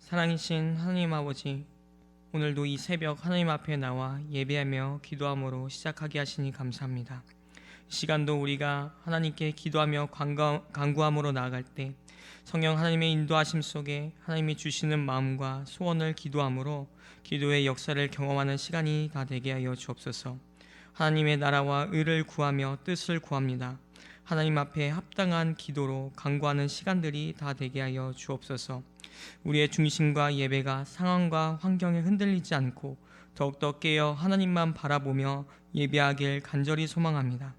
사랑이신 하나님 아버지, 오늘도 이 새벽 하나님 앞에 나와 예배하며 기도함으로 시작하게 하시니 감사합니다. 이 시간도 우리가 하나님께 기도하며 간구함으로 나아갈 때 성령 하나님의 인도하심 속에 하나님이 주시는 마음과 소원을 기도함으로 기도의 역사를 경험하는 시간이 다 되게 하여 주옵소서. 하나님의 나라와 의를 구하며 뜻을 구합니다. 하나님 앞에 합당한 기도로 간구하는 시간들이 다 되게 하여 주옵소서. 우리의 중심과 예배가 상황과 환경에 흔들리지 않고 더욱더 깨어 하나님만 바라보며 예배하길 간절히 소망합니다.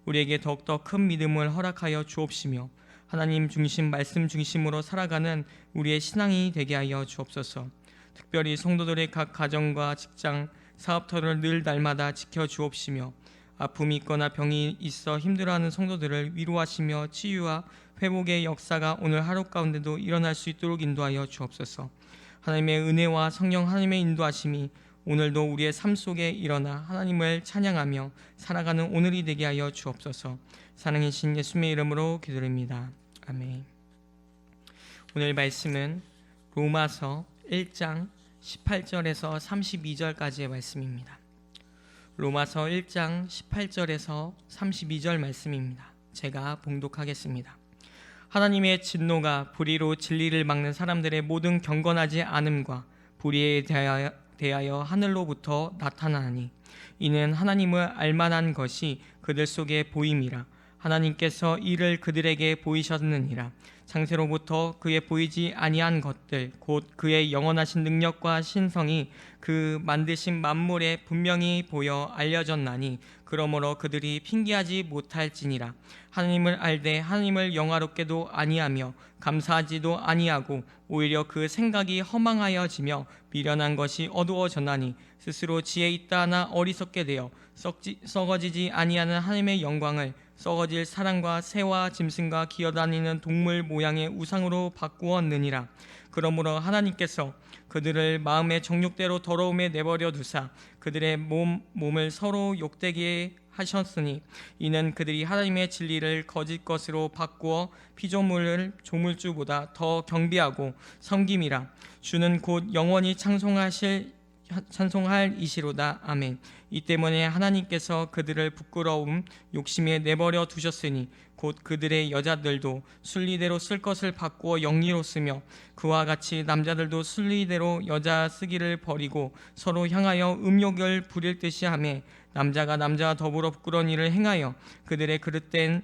우리에게 더욱더 큰 믿음을 허락하여 주옵시며 하나님 중심 말씀 중심으로 살아가는 우리의 신앙이 되게 하여 주옵소서. 특별히 성도들의 각 가정과 직장, 사업터를 늘 날마다 지켜 주옵시며 아픔이 있거나 병이 있어 힘들어하는 성도들을 위로하시며 치유와 회복의 역사가 오늘 하루 가운데도 일어날 수 있도록 인도하여 주옵소서. 하나님의 은혜와 성령 하나님의 인도하심이 오늘도 우리의 삶 속에 일어나 하나님을 찬양하며 살아가는 오늘이 되게 하여 주옵소서. 사랑이신 예수님의 이름으로 기도드립니다. 아멘. 오늘 말씀은 로마서 1장 18절에서 32절까지의 말씀입니다. 로마서 1장 18절에서 32절 말씀입니다. 제가 봉독하겠습니다. 하나님의 진노가 불의로 진리를 막는 사람들의 모든 경건하지 않음과 불의에 대하여 하늘로부터 나타나니 이는 하나님을 알만한 것이 그들 속에 보임이라. 하나님께서 이를 그들에게 보이셨느니라. 창세로부터 그의 보이지 아니한 것들 곧 그의 영원하신 능력과 신성이 그 만드신 만물에 분명히 보여 알려졌나니 그러므로 그들이 핑계하지 못할지니라. 하나님을 알되 하나님을 영화롭게도 아니하며 감사하지도 아니하고 오히려 그 생각이 허망하여지며 미련한 것이 어두워졌나니 스스로 지혜 있다 하나 어리석게 되어 썩어지지 아니하는 하나님의 영광을 썩어질 사람과 새와 짐승과 기어다니는 동물 모양의 우상으로 바꾸었느니라. 그러므로 하나님께서 그들을 마음의 정욕대로 더러움에 내버려 두사 그들의 몸을 서로 욕되게 하셨으니 이는 그들이 하나님의 진리를 거짓 것으로 바꾸어 피조물을 조물주보다 더 경배하고 섬김이라. 주는 곧 영원히 찬송할 이시로다. 아멘. 이 때문에 하나님께서 그들을 부끄러움 욕심에 내버려 두셨으니 곧 그들의 여자들도 순리대로 쓸 것을 바꾸어 영리로 쓰며 그와 같이 남자들도 순리대로 여자 쓰기를 버리고 서로 향하여 음욕을 부릴 듯이 하며 남자가 남자와 더불어 부끄러운 일을 행하여 그들의 그릇됨에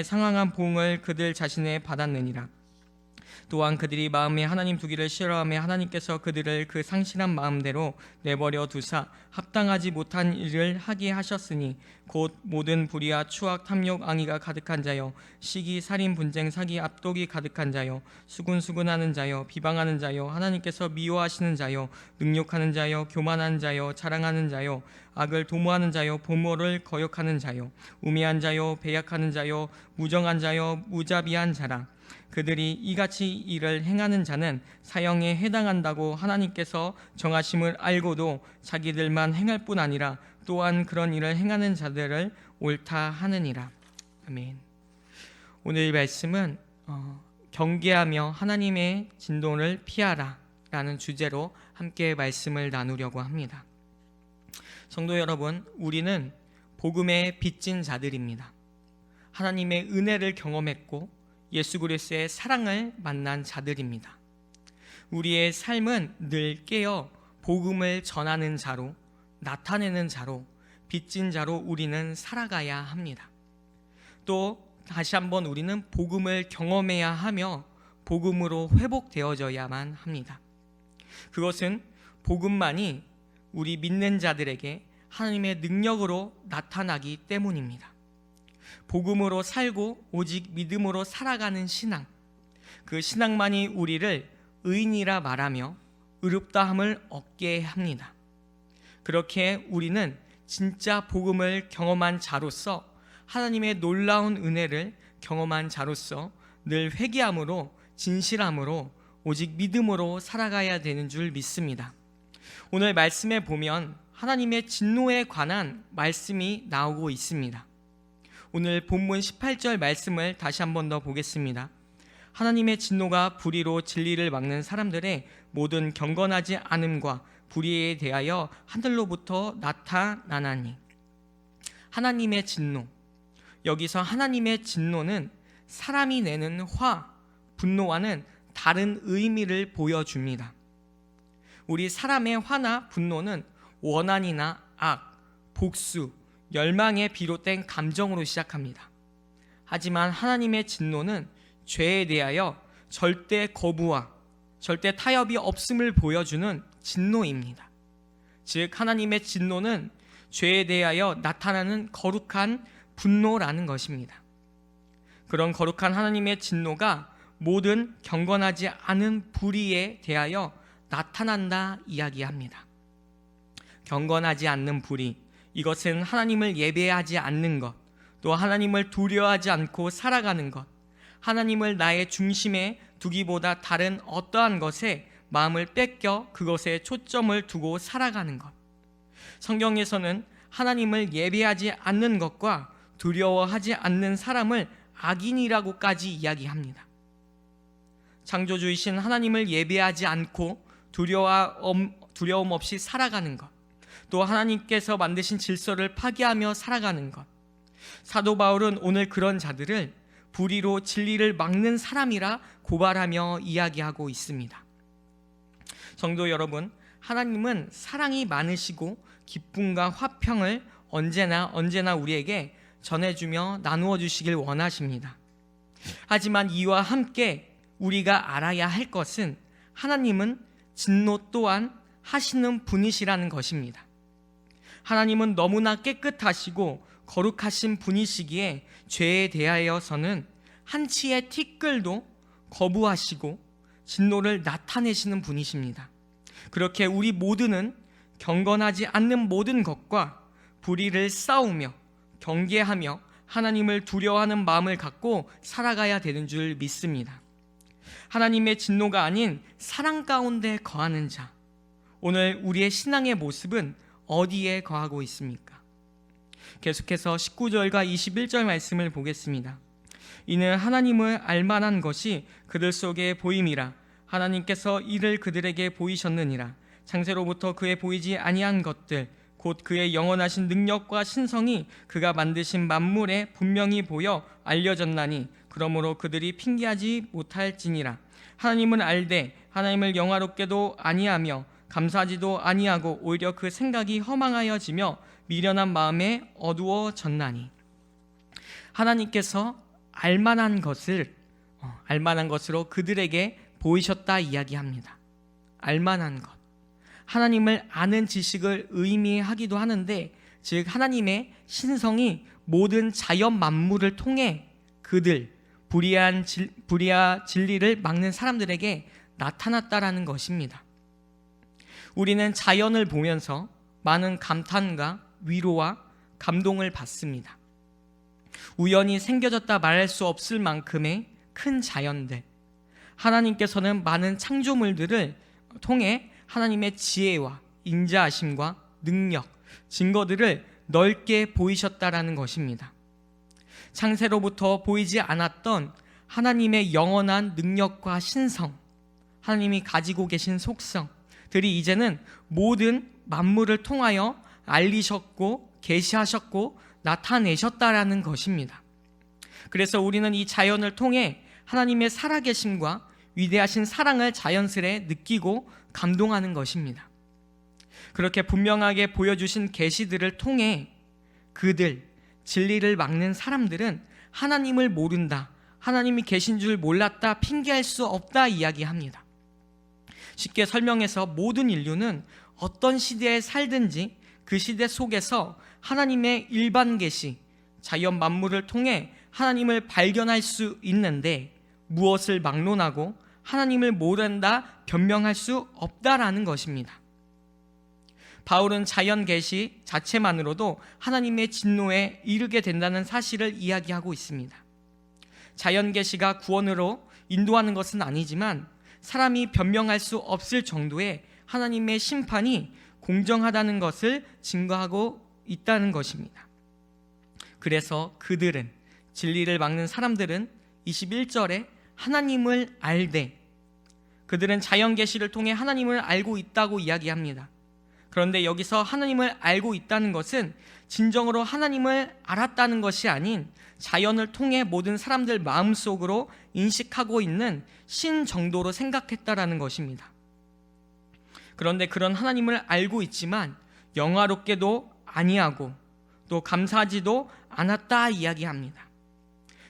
상황한 보응을 그들 자신에 받았느니라. 또한 그들이 마음에 하나님 두기를 싫어하며 하나님께서 그들을 그 상실한 마음대로 내버려 두사 합당하지 못한 일을 하게 하셨으니 곧 모든 불의와 추악 탐욕 앙의가 가득한 자요 시기 살인 분쟁 사기 압독이 가득한 자요 수군수군하는 자요 비방하는 자요 하나님께서 미워하시는 자요 능욕하는 자요 교만한 자요 자랑하는 자요 악을 도모하는 자요 부모를 거역하는 자요 우매한 자요 배약하는 자요 무정한 자요 무자비한 자라. 그들이 이같이 일을 행하는 자는 사형에 해당한다고 하나님께서 정하심을 알고도 자기들만 행할 뿐 아니라 또한 그런 일을 행하는 자들을 옳다 하느니라. 아멘. 오늘 말씀은 경계하며 하나님의 진노를 피하라 라는 주제로 함께 말씀을 나누려고 합니다. 성도 여러분, 우리는 복음에 빚진 자들입니다. 하나님의 은혜를 경험했고 예수 그리스도의 사랑을 만난 자들입니다. 우리의 삶은 늘 깨어 복음을 전하는 자로, 나타내는 자로, 빚진 자로 우리는 살아가야 합니다. 또 다시 한번 우리는 복음을 경험해야 하며 복음으로 회복되어져야만 합니다. 그것은 복음만이 우리 믿는 자들에게 하나님의 능력으로 나타나기 때문입니다. 복음으로 살고 오직 믿음으로 살아가는 신앙, 그 신앙만이 우리를 의인이라 말하며 의롭다함을 얻게 합니다. 그렇게 우리는 진짜 복음을 경험한 자로서 하나님의 놀라운 은혜를 경험한 자로서 늘 회개함으로 진실함으로 오직 믿음으로 살아가야 되는 줄 믿습니다. 오늘 말씀에 보면 하나님의 진노에 관한 말씀이 나오고 있습니다. 오늘 본문 18절 말씀을 다시 한 번 더 보겠습니다. 하나님의 진노가 불의로 진리를 막는 사람들의 모든 경건하지 않음과 불의에 대하여 하늘로부터 나타나나니. 하나님의 진노, 여기서 하나님의 진노는 사람이 내는 분노와는 다른 의미를 보여줍니다. 우리 사람의 화나 분노는 원한이나 악, 복수, 열망에 비롯된 감정으로 시작합니다. 하지만 하나님의 진노는 죄에 대하여 절대 거부와 절대 타협이 없음을 보여주는 진노입니다. 즉 하나님의 진노는 죄에 대하여 나타나는 거룩한 분노라는 것입니다. 그런 거룩한 하나님의 진노가 모든 경건하지 않은 불의에 대하여 나타난다 이야기합니다. 경건하지 않는 불의, 이것은 하나님을 예배하지 않는 것, 또 하나님을 두려워하지 않고 살아가는 것, 하나님을 나의 중심에 두기보다 다른 어떠한 것에 마음을 뺏겨 그것에 초점을 두고 살아가는 것. 성경에서는 하나님을 예배하지 않는 것과 두려워하지 않는 사람을 악인이라고까지 이야기합니다. 창조주이신 하나님을 예배하지 않고 두려움 없이 살아가는 것, 또 하나님께서 만드신 질서를 파괴하며 살아가는 것. 사도 바울은 오늘 그런 자들을 불의로 진리를 막는 사람이라 고발하며 이야기하고 있습니다. 성도 여러분, 하나님은 사랑이 많으시고 기쁨과 화평을 언제나 우리에게 전해주며 나누어 주시길 원하십니다. 하지만 이와 함께 우리가 알아야 할 것은 하나님은 진노 또한 하시는 분이시라는 것입니다. 하나님은 너무나 깨끗하시고 거룩하신 분이시기에 죄에 대하여서는 한치의 티끌도 거부하시고 진노를 나타내시는 분이십니다. 그렇게 우리 모두는 경건하지 않는 모든 것과 불의를 싸우며 경계하며 하나님을 두려워하는 마음을 갖고 살아가야 되는 줄 믿습니다. 하나님의 진노가 아닌 사랑 가운데 거하는 자, 오늘 우리의 신앙의 모습은 어디에 거하고 있습니까? 계속해서 19절과 21절 말씀을 보겠습니다. 이는 하나님을 알만한 것이 그들 속에 보임이라. 하나님께서 이를 그들에게 보이셨느니라. 창세로부터 그의 보이지 아니한 것들 곧 그의 영원하신 능력과 신성이 그가 만드신 만물에 분명히 보여 알려졌나니 그러므로 그들이 핑계하지 못할지니라. 하나님은 알되 하나님을 영화롭게도 아니하며 감사하지도 아니하고 오히려 그 생각이 허망하여지며 미련한 마음에 어두워졌나니. 하나님께서 알만한 것으로 그들에게 보이셨다 이야기합니다. 알만한 것, 하나님을 아는 지식을 의미하기도 하는데, 즉 하나님의 신성이 모든 자연 만물을 통해 그들 불의와 진리를 막는 사람들에게 나타났다라는 것입니다. 우리는 자연을 보면서 많은 감탄과 위로와 감동을 받습니다. 우연히 생겨졌다 말할 수 없을 만큼의 큰 자연들, 하나님께서는 많은 창조물들을 통해 하나님의 지혜와 인자하심과 능력, 증거들을 넓게 보이셨다라는 것입니다. 창세로부터 보이지 않았던 하나님의 영원한 능력과 신성, 하나님이 가지고 계신 속성들이 이제는 모든 만물을 통하여 알리셨고 계시하셨고 나타내셨다라는 것입니다. 그래서 우리는 이 자연을 통해 하나님의 살아계심과 위대하신 사랑을 자연스레 느끼고 감동하는 것입니다. 그렇게 분명하게 보여주신 계시들을 통해 그들, 진리를 막는 사람들은 하나님을 모른다, 하나님이 계신 줄 몰랐다, 핑계할 수 없다 이야기합니다. 쉽게 설명해서 모든 인류는 어떤 시대에 살든지 그 시대 속에서 하나님의 일반 계시, 자연 만물을 통해 하나님을 발견할 수 있는데 무엇을 막론하고 하나님을 모른다 변명할 수 없다라는 것입니다. 바울은 자연 계시 자체만으로도 하나님의 진노에 이르게 된다는 사실을 이야기하고 있습니다. 자연 계시가 구원으로 인도하는 것은 아니지만 사람이 변명할 수 없을 정도의 하나님의 심판이 공정하다는 것을 증거하고 있다는 것입니다. 그래서 그들은, 진리를 막는 사람들은 21절에 하나님을 알되, 그들은 자연 계시를 통해 하나님을 알고 있다고 이야기합니다. 그런데 여기서 하나님을 알고 있다는 것은 진정으로 하나님을 알았다는 것이 아닌 자연을 통해 모든 사람들 마음속으로 인식하고 있는 신 정도로 생각했다라는 것입니다. 그런데 그런 하나님을 알고 있지만 영화롭게도 아니하고 또 감사하지도 않았다 이야기합니다.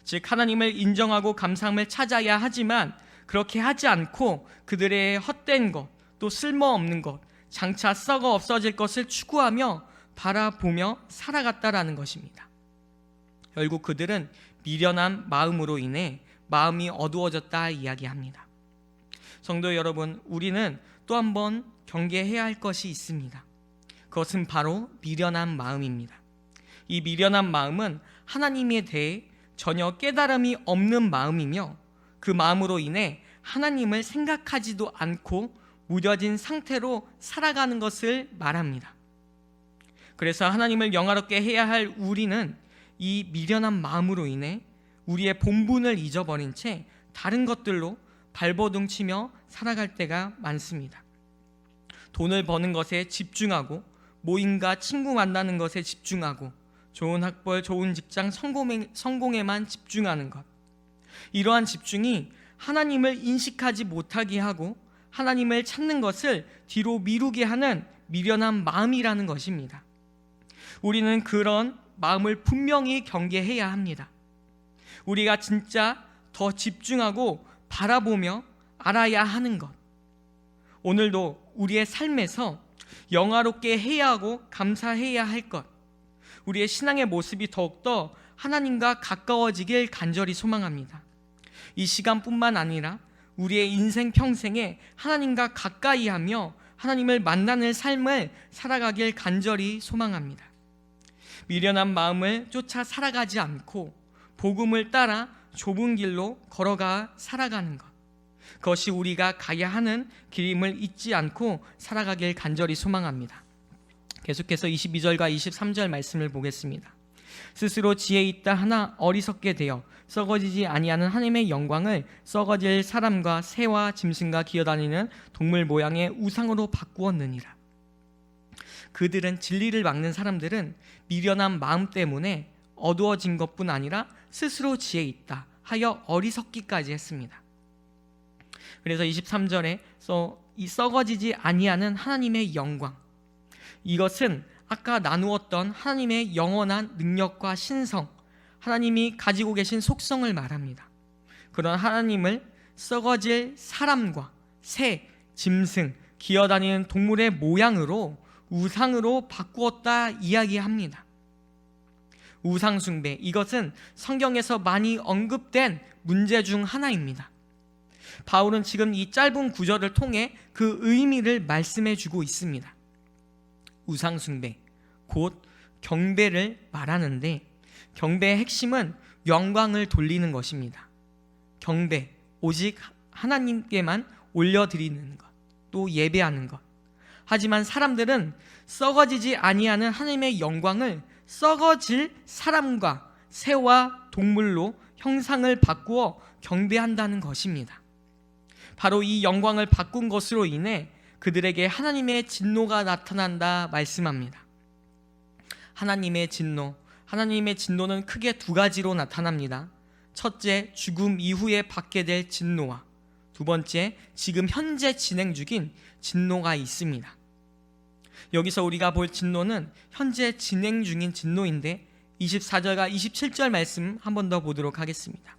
즉 하나님을 인정하고 감사함을 찾아야 하지만 그렇게 하지 않고 그들의 헛된 것, 또 쓸모없는 것, 장차 썩어 없어질 것을 추구하며 바라보며 살아갔다라는 것입니다. 결국 그들은 미련한 마음으로 인해 마음이 어두워졌다 이야기합니다. 성도 여러분, 우리는 또 한 번 경계해야 할 것이 있습니다. 그것은 바로 미련한 마음입니다. 이 미련한 마음은 하나님에 대해 전혀 깨달음이 없는 마음이며 그 마음으로 인해 하나님을 생각하지도 않고 무뎌진 상태로 살아가는 것을 말합니다. 그래서 하나님을 영화롭게 해야 할 우리는 이 미련한 마음으로 인해 우리의 본분을 잊어버린 채 다른 것들로 발버둥 치며 살아갈 때가 많습니다. 돈을 버는 것에 집중하고 모임과 친구 만나는 것에 집중하고 좋은 학벌, 좋은 직장, 성공에만 집중하는 것. 이러한 집중이 하나님을 인식하지 못하게 하고 하나님을 찾는 것을 뒤로 미루게 하는 미련한 마음이라는 것입니다. 우리는 그런 마음을 분명히 경계해야 합니다. 우리가 진짜 더 집중하고 바라보며 알아야 하는 것. 오늘도 우리의 삶에서 영화롭게 해야 하고 감사해야 할 것, 우리의 신앙의 모습이 더욱더 하나님과 가까워지길 간절히 소망합니다. 이 시간뿐만 아니라 우리의 인생 평생에 하나님과 가까이하며 하나님을 만나는 삶을 살아가길 간절히 소망합니다. 미련한 마음을 쫓아 살아가지 않고 복음을 따라 좁은 길로 걸어가 살아가는 것, 그것이 우리가 가야 하는 길임을 잊지 않고 살아가길 간절히 소망합니다. 계속해서 22절과 23절 말씀을 보겠습니다. 스스로 지혜 있다 하나 어리석게 되어 썩어지지 아니하는 하나님의 영광을 썩어질 사람과 새와 짐승과 기어다니는 동물 모양의 우상으로 바꾸었느니라. 그들은 진리를 막는 사람들은 미련한 마음 때문에 어두워진 것뿐 아니라 스스로 지혜 있다 하여 어리석기까지 했습니다. 그래서 23절에 이 썩어지지 아니하는 하나님의 영광, 이것은 아까 나누었던 하나님의 영원한 능력과 신성, 하나님이 가지고 계신 속성을 말합니다. 그런 하나님을 썩어질 사람과 새, 짐승, 기어다니는 동물의 모양으로 우상으로 바꾸었다 이야기합니다. 우상 숭배, 이것은 성경에서 많이 언급된 문제 중 하나입니다. 바울은 지금 이 짧은 구절을 통해 그 의미를 말씀해 주고 있습니다. 우상 숭배, 곧 경배를 말하는데 경배의 핵심은 영광을 돌리는 것입니다. 경배, 오직 하나님께만 올려드리는 것, 또 예배하는 것. 하지만 사람들은 썩어지지 아니하는 하나님의 영광을 썩어질 사람과 새와 동물로 형상을 바꾸어 경배한다는 것입니다. 바로 이 영광을 바꾼 것으로 인해 그들에게 하나님의 진노가 나타난다 말씀합니다. 하나님의 진노는 크게 두 가지로 나타납니다. 첫째, 죽음 이후에 받게 될 진노와 두 번째, 지금 현재 진행 중인 진노가 있습니다. 여기서 우리가 볼 진노는 현재 진행 중인 진노인데 24절과 27절 말씀 한 번 더 보도록 하겠습니다.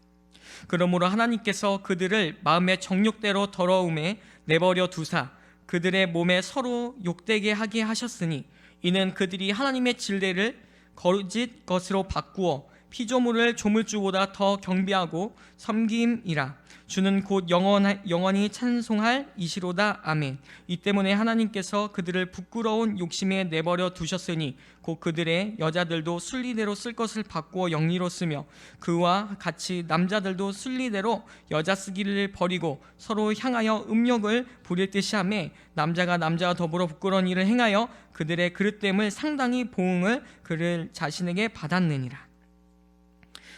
그러므로 하나님께서 그들을 마음의 정욕대로 더러움에 내버려 두사 그들의 몸에 서로 욕되게 하게 하셨으니 이는 그들이 하나님의 진리를 거짓 것으로 바꾸어 피조물을 조물주보다 더 경배하고 섬김이라. 주는 곧 영원히 찬송할 이시로다. 아멘. 이 때문에 하나님께서 그들을 부끄러운 욕심에 내버려 두셨으니 곧 그들의 여자들도 순리대로 쓸 것을 바꾸어 영리로 쓰며 그와 같이 남자들도 순리대로 여자 쓰기를 버리고 서로 향하여 음욕을 부릴 듯이 하며 남자가 남자와 더불어 부끄러운 일을 행하여 그들의 그릇됨을 상당히 보응을 그를 자신에게 받았느니라.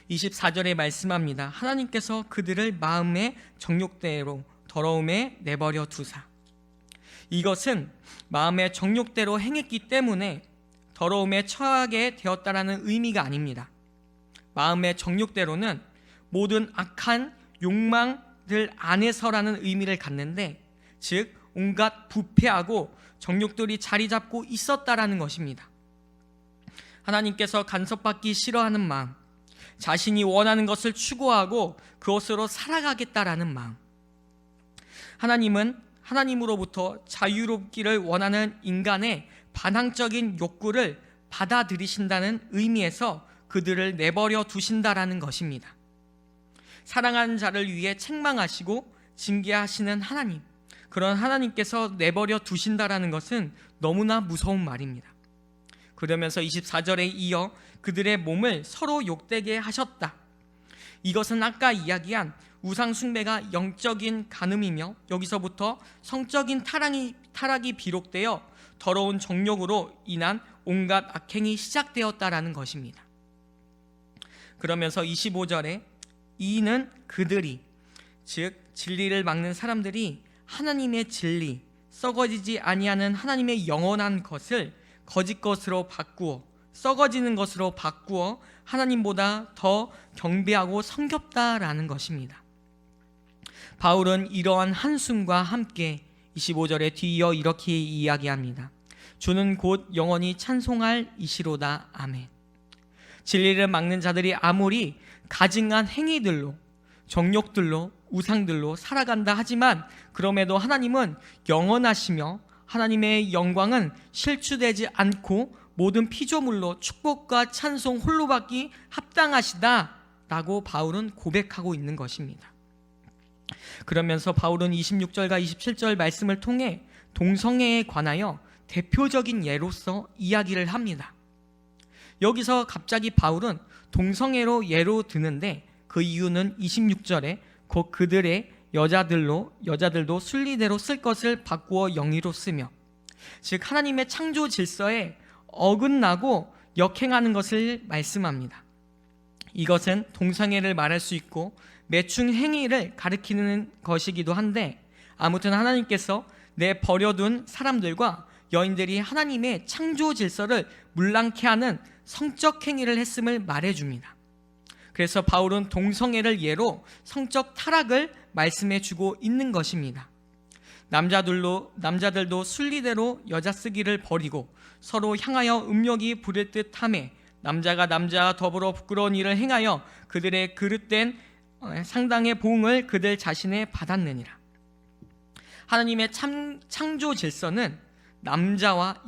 24절에 말씀합니다. 하나님께서 그들을 마음의 정욕대로 더러움에 내버려 두사. 이것은 마음의 정욕대로 행했기 때문에 더러움에 처하게 되었다라는 의미가 아닙니다. 마음의 정욕대로는 모든 악한 욕망들 안에서라는 의미를 갖는데, 즉 온갖 부패하고 정욕들이 자리 잡고 있었다라는 것입니다. 하나님께서 간섭받기 싫어하는 마음, 자신이 원하는 것을 추구하고 그것으로 살아가겠다라는 마음, 하나님은 하나님으로부터 자유롭기를 원하는 인간의 반항적인 욕구를 받아들이신다는 의미에서 그들을 내버려 두신다라는 것입니다. 사랑하는 자를 위해 책망하시고 징계하시는 하나님, 그런 하나님께서 내버려 두신다라는 것은 너무나 무서운 말입니다. 그러면서 24절에 이어 그들의 몸을 서로 욕되게 하셨다. 이것은 아까 이야기한 우상 숭배가 영적인 간음이며, 여기서부터 성적인 타락이 비록되어 더러운 정욕으로 인한 온갖 악행이 시작되었다라는 것입니다. 그러면서 25절에 이는 그들이, 즉 진리를 막는 사람들이 하나님의 진리, 썩어지지 아니하는 하나님의 영원한 것을 거짓 것으로 바꾸어, 썩어지는 것으로 바꾸어 하나님보다 더 경배하고 성겹다라는 것입니다. 바울은 이러한 한숨과 함께 25절에 뒤이어 이렇게 이야기합니다. 주는 곧 영원히 찬송할 이시로다. 아멘. 진리를 막는 자들이 아무리 가증한 행위들로, 정욕들로, 우상들로 살아간다 하지만, 그럼에도 하나님은 영원하시며 하나님의 영광은 실추되지 않고 모든 피조물로 축복과 찬송 홀로 받기 합당하시다라고 바울은 고백하고 있는 것입니다. 그러면서 바울은 26절과 27절 말씀을 통해 동성애에 관하여 대표적인 예로서 이야기를 합니다. 여기서 갑자기 바울은 동성애로 예로 드는데, 그 이유는 26절에 곧 그들의 여자들도 순리대로 쓸 것을 바꾸어 영의로 쓰며, 즉 하나님의 창조 질서에 어긋나고 역행하는 것을 말씀합니다. 이것은 동성애를 말할 수 있고 매충 행위를 가리키는 것이기도 한데, 아무튼 하나님께서 내버려둔 사람들과 여인들이 하나님의 창조 질서를 문랑케 하는 성적 행위를 했음을 말해줍니다. 그래서 바울은 동성애를 예로 성적 타락을 말씀해주고 있는 것입니다. 남자들도 순리대로 여자 쓰기를 버리고 서로 향하여 음욕이 부를 듯하며, 남자가 남자와 더불어 부끄러운 일을 행하여 그들의 그릇된 상당의 보응을 그들 자신에 받았느니라. 하나님의 창조 질서는 남자와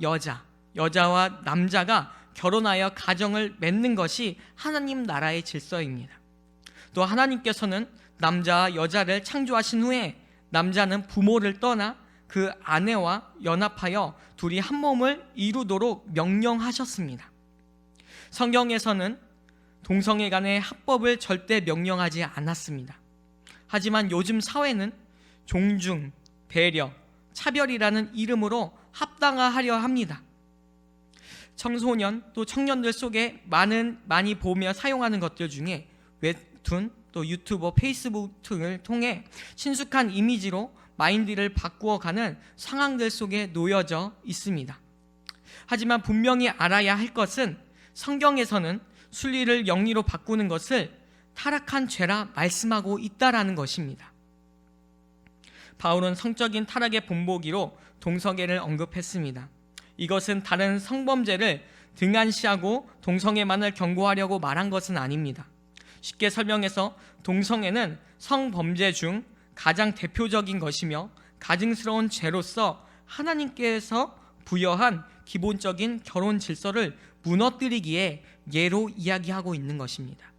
여자와 남자가 결혼하여 가정을 맺는 것이 하나님 나라의 질서입니다. 또 하나님께서는 남자와 여자를 창조하신 후에 남자는 부모를 떠나 그 아내와 연합하여 둘이 한 몸을 이루도록 명령하셨습니다. 성경에서는 동성애 간의 합법을 절대 명령하지 않았습니다. 하지만 요즘 사회는 존중, 배려, 차별이라는 이름으로 합당화하려 합니다. 청소년 또 청년들 속에 많이 보며 사용하는 것들 중에 웹툰, 또 유튜버, 페이스북 등을 통해 친숙한 이미지로 마인드를 바꾸어가는 상황들 속에 놓여져 있습니다. 하지만 분명히 알아야 할 것은, 성경에서는 순리를 영리로 바꾸는 것을 타락한 죄라 말씀하고 있다라는 것입니다. 바울은 성적인 타락의 본보기로 동성애를 언급했습니다. 이것은 다른 성범죄를 등한시하고 동성애만을 경고하려고 말한 것은 아닙니다. 쉽게 설명해서 동성애는 성범죄 중 가장 대표적인 것이며 가증스러운 죄로서 하나님께서 부여한 기본적인 결혼 질서를 무너뜨리기에 예로 이야기하고 있는 것입니다.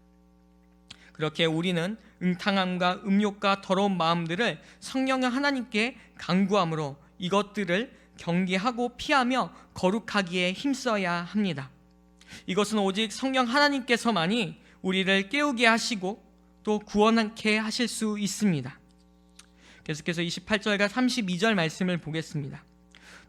그렇게 우리는 음탕함과 음욕과 더러운 마음들을 성령의 하나님께 간구함으로 이것들을 경계하고 피하며 거룩하기에 힘써야 합니다. 이것은 오직 성령 하나님께서만이 우리를 깨우게 하시고 또 구원케 하실 수 있습니다. 계속해서 28절과 32절 말씀을 보겠습니다.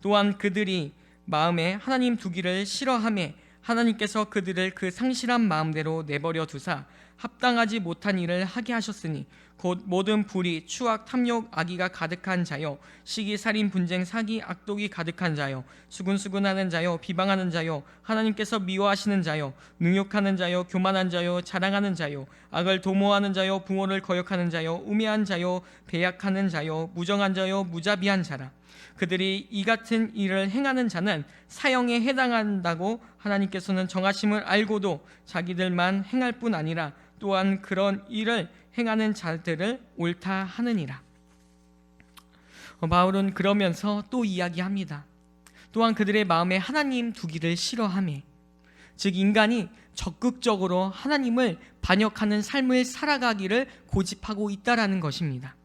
또한 그들이 마음에 하나님 두기를 싫어하며 하나님께서 그들을 그 상실한 마음대로 내버려 두사 합당하지 못한 일을 하게 하셨으니 곧 모든 불의, 추악, 탐욕, 악의가 가득한 자요, 시기, 살인, 분쟁, 사기, 악독이 가득한 자요, 수군수군하는 자요, 비방하는 자요, 하나님께서 미워하시는 자요, 능욕하는 자요, 교만한 자요, 자랑하는 자요, 악을 도모하는 자요, 부모를 거역하는 자요, 우매한 자요, 배약하는 자요, 무정한 자요, 무자비한 자라. 그들이 이 같은 일을 행하는 자는 사형에 해당한다고 하나님께서는 정하심을 알고도 자기들만 행할 뿐 아니라 또한 그런 일을 행하는 자들을 옳다 하느니라. 바울은 그러면서 또 이야기합니다. 또한 그들의 마음에 하나님 두기를 싫어하며, 즉 인간이 적극적으로 하나님을 반역하는 삶을 살아가기를 고집하고 있다라는 것입니다.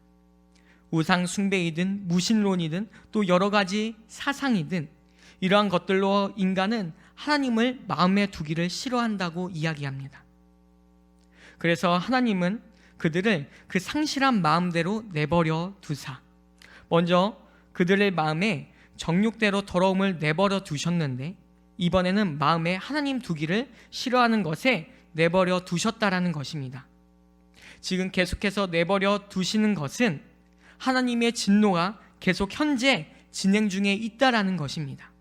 우상 숭배이든 무신론이든 또 여러 가지 사상이든 이러한 것들로 인간은 하나님을 마음에 두기를 싫어한다고 이야기합니다. 그래서 하나님은 그들을 그 상실한 마음대로 내버려 두사 먼저 그들의 마음에 정욕대로 더러움을 내버려 두셨는데 이번에는 마음에 하나님 두기를 싫어하는 것에 내버려 두셨다라는 것입니다. 지금 계속해서 내버려 두시는 것은 하나님의 진노가 계속 현재 진행 중에 있다라는 것입니다.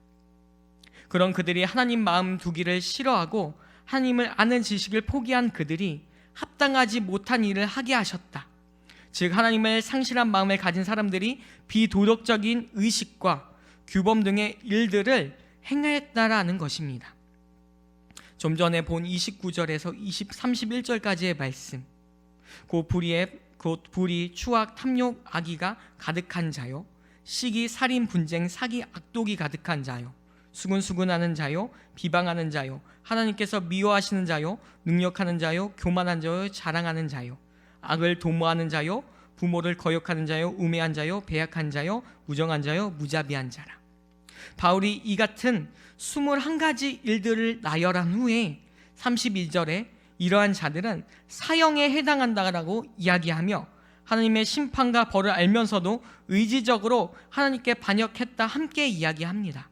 그런 그들이 하나님 마음 두기를 싫어하고 하나님을 아는 지식을 포기한 그들이 합당하지 못한 일을 하게 하셨다. 즉 하나님을 상실한 마음을 가진 사람들이 비도덕적인 의식과 규범 등의 일들을 행했다라는 것입니다. 좀 전에 본 29절에서 31절까지의 말씀, 곧 불의, 추악, 탐욕, 악의가 가득한 자요, 시기, 살인, 분쟁, 사기, 악독이 가득한 자요, 수군수군하는 자요, 비방하는 자요, 하나님께서 미워하시는 자요, 능력하는 자요, 교만한 자요, 자랑하는 자요, 악을 도모하는 자요, 부모를 거역하는 자요, 우매한 자요, 배약한 자요, 무정한 자요, 무자비한 자라. 바울이 이 같은 21가지 일들을 나열한 후에 32절에 이러한 자들은 사형에 해당한다라고 이야기하며 하나님의 심판과 벌을 알면서도 의지적으로 하나님께 반역했다 함께 이야기합니다.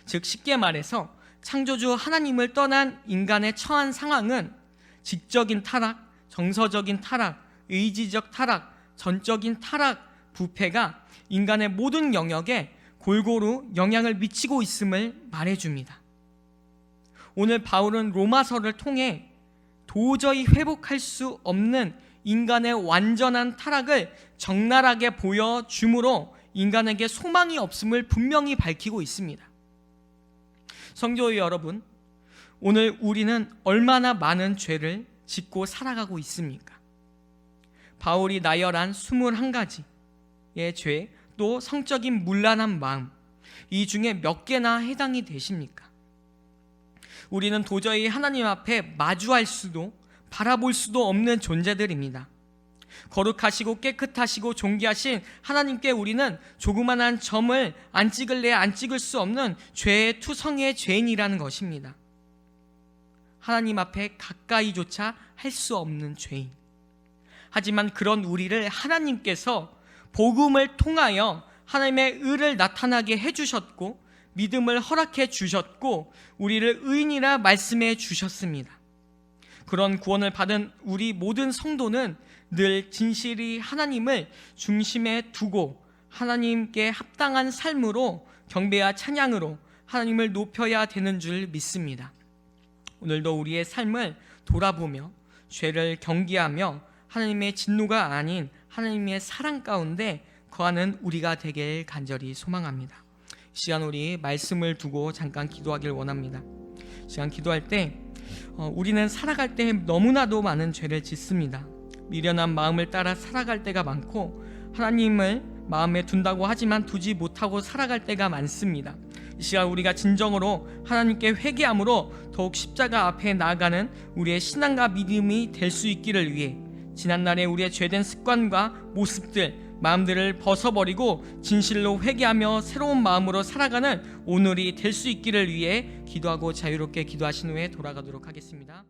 즉 쉽게 말해서 창조주 하나님을 떠난 인간의 처한 상황은 지적인 타락, 정서적인 타락, 의지적 타락, 전적인 타락, 부패가 인간의 모든 영역에 골고루 영향을 미치고 있음을 말해줍니다. 오늘 바울은 로마서를 통해 도저히 회복할 수 없는 인간의 완전한 타락을 적나라하게 보여줌으로 인간에게 소망이 없음을 분명히 밝히고 있습니다. 성도 여러분, 오늘 우리는 얼마나 많은 죄를 짓고 살아가고 있습니까? 바울이 나열한 21가지의 죄, 또 성적인 문란한 마음, 이 중에 몇 개나 해당이 되십니까? 우리는 도저히 하나님 앞에 마주할 수도 바라볼 수도 없는 존재들입니다. 거룩하시고 깨끗하시고 존귀하신 하나님께 우리는 조그만한 점을 안 찍을래 안 찍을 수 없는 죄의 투성의 죄인이라는 것입니다. 하나님 앞에 가까이조차 할 수 없는 죄인. 하지만 그런 우리를 하나님께서 복음을 통하여 하나님의 의를 나타나게 해주셨고 믿음을 허락해 주셨고 우리를 의인이라 말씀해 주셨습니다. 그런 구원을 받은 우리 모든 성도는 늘 진실이 하나님을 중심에 두고 하나님께 합당한 삶으로 경배와 찬양으로 하나님을 높여야 되는 줄 믿습니다. 오늘도 우리의 삶을 돌아보며 죄를 경계하며 하나님의 진노가 아닌 하나님의 사랑 가운데 거하는 우리가 되길 간절히 소망합니다. 이 시간 우리 말씀을 두고 잠깐 기도하길 원합니다. 이 시간 기도할 때 우리는 살아갈 때 너무나도 많은 죄를 짓습니다. 미련한 마음을 따라 살아갈 때가 많고 하나님을 마음에 둔다고 하지만 두지 못하고 살아갈 때가 많습니다. 이 시간 우리가 진정으로 하나님께 회개함으로 더욱 십자가 앞에 나아가는 우리의 신앙과 믿음이 될 수 있기를 위해 지난날의 우리의 죄된 습관과 모습들, 마음들을 벗어버리고 진실로 회개하며 새로운 마음으로 살아가는 오늘이 될 수 있기를 위해 기도하고 자유롭게 기도하신 후에 돌아가도록 하겠습니다.